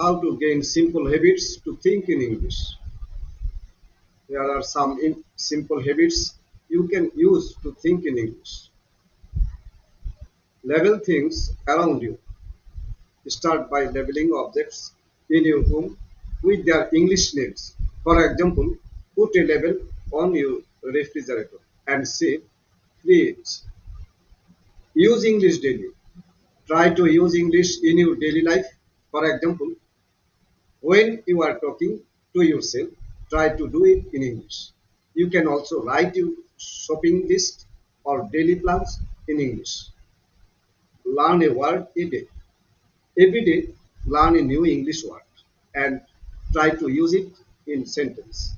How to gain simple habits to think in English. There are some simple habits you can use to think in English. Label things around you. Start by labeling objects in your home with their English names. For example, put a label on your refrigerator and say fridge. Use English daily. Try to use English in your daily life. For example, when you are talking to yourself, try to do it in English. You can also write your shopping list or daily plans in English. Learn a word a day. Every day, learn a new English word and try to use it in sentence.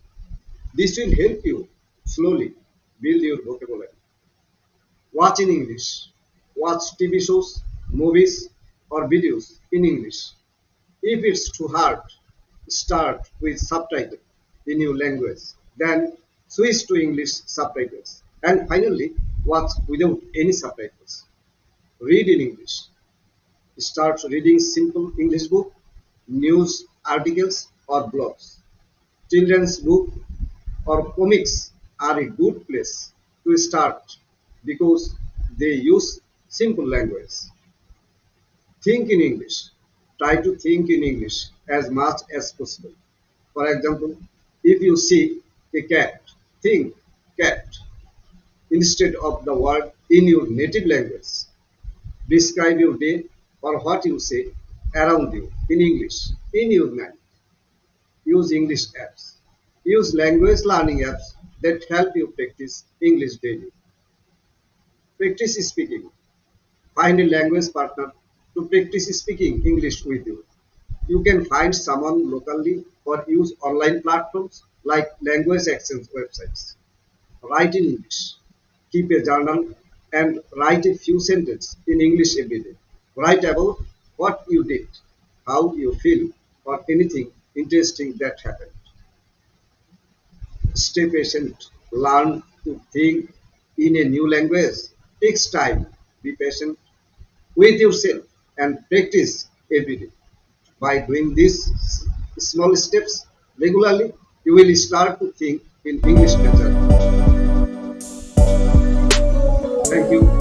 This will help you slowly build your vocabulary. Watch in English. Watch TV shows, movies, or videos in English. If it's too hard, start with subtitles in your language, then switch to English subtitles, and finally watch without any subtitles. Read in English. Start reading simple English book, news articles or blogs. Children's book or comics are a good place to start because they use simple language. Think in English. Try to think in English as much as possible. For example, if you see a cat, think cat instead of the word in your native language. Describe your day or what you say around you in English in your mind. Use English apps. Use language learning apps that help you practice English daily. Practice speaking. Find a language partner to practice speaking English with you. You can find someone locally or use online platforms like language exchange websites. Write in English. Keep a journal and write a few sentences in English every day. Write about what you did, how you feel, or anything interesting that happened. Stay patient. Learn to think in a new language. Takes time. Be patient with yourself and practice every day. By doing these small steps regularly, you will start to think in English naturally. Thank you.